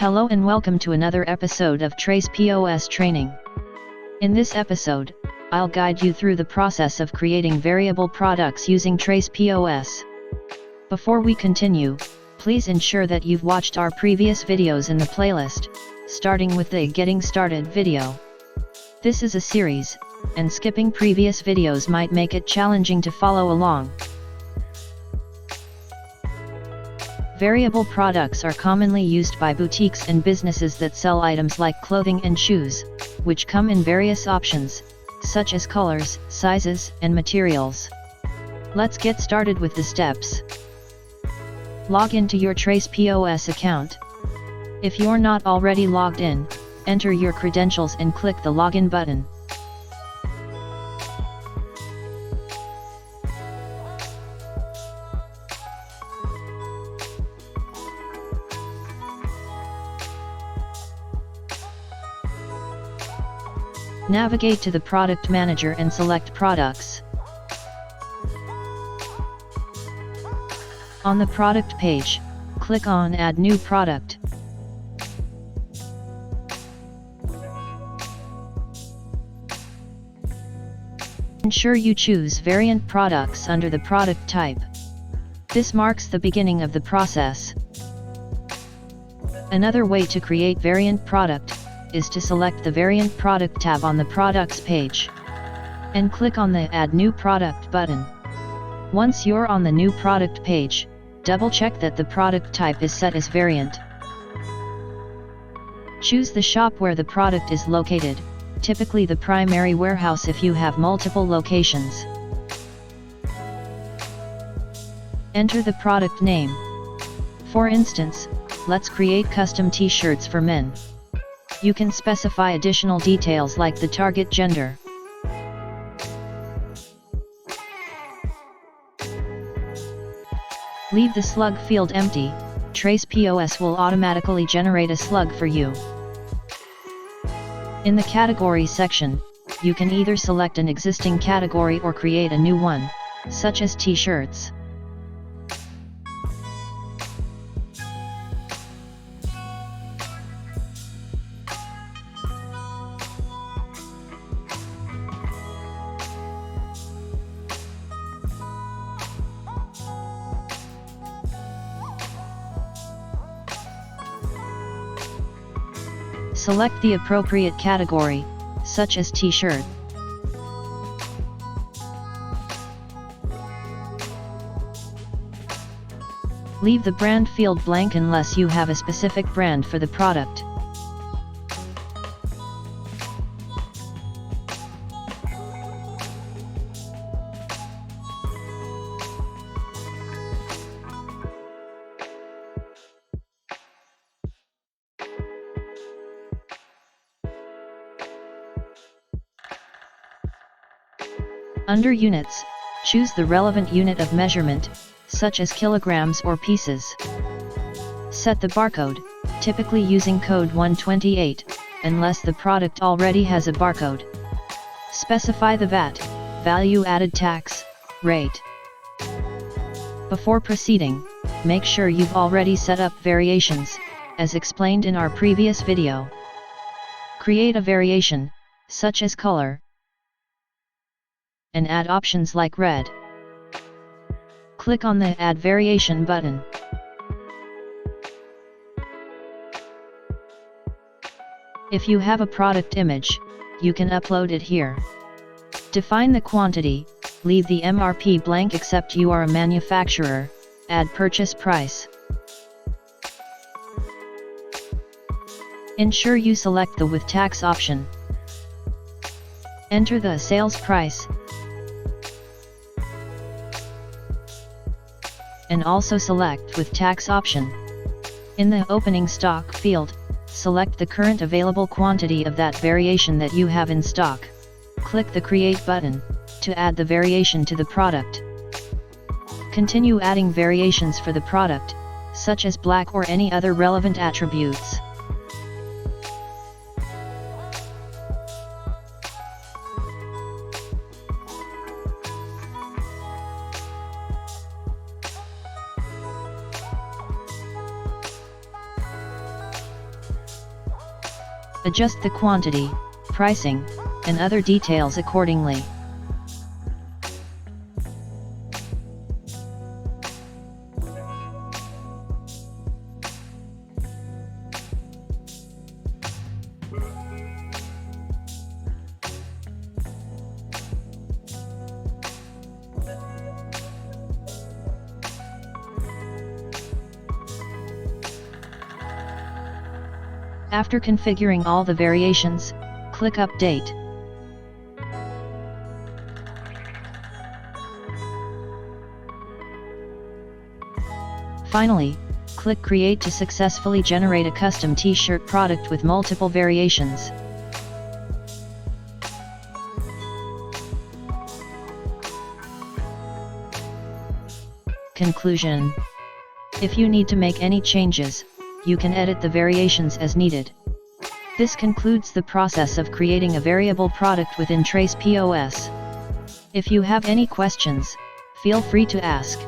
Hello and welcome to another episode of Tracepos training. In this episode, I'll guide you through the process of creating variable products using Tracepos. Before we continue, please ensure that you've watched our previous videos in the playlist, starting with the Getting Started video. This is a series, and skipping previous videos might make it challenging to follow along. Variable products are commonly used by boutiques and businesses that sell items like clothing and shoes, which come in various options, such as colors, sizes, and materials. Let's get started with the steps. Log into your Tracepos account. If you're not already logged in, enter your credentials and click the Login button. Navigate to the Product Manager and select Products. On the product page, click on Add New Product. Ensure you choose Variant Products under the product type. This marks the beginning of the process. Another way to create variant product is to select the Variant Product tab on the Products page and click on the Add New Product button. Once you're on the new product page, double-check that the product type is set as Variant. Choose the shop where the product is located, typically the primary warehouse if you have multiple locations. Enter the product name. For instance, let's create custom t-shirts for men. You can specify additional details like the target gender. Leave the slug field empty. Tracepos will automatically generate a slug for you. In the category section, you can either select an existing category or create a new one, such as t-shirts. Select the appropriate category, such as t-shirt. Leave the brand field blank unless you have a specific brand for the product. Under Units, choose the relevant unit of measurement, such as kilograms or pieces. Set the barcode, typically using code 128, unless the product already has a barcode. Specify the VAT, value-added tax, rate. Before proceeding, make sure you've already set up variations, as explained in our previous video. Create a variation, such as color, and add options like red. Click on the Add Variation button. If you have a product image, you can upload it here. Define the quantity, leave the MRP blank except you are a manufacturer, add purchase price. Ensure you select the With Tax option. Enter the sales price, and also select With Tax option. In the Opening Stock field, select the current available quantity of that variation that you have in stock. Click the Create button, to add the variation to the product. Continue adding variations for the product, such as black or any other relevant attributes. Adjust the quantity, pricing, and other details accordingly. After configuring all the variations, click Update. Finally, click Create to successfully generate a custom t-shirt product with multiple variations. Conclusion: if you need to make any changes, you can edit the variations as needed. This concludes the process of creating a variable product within Tracepos. If you have any questions, feel free to ask.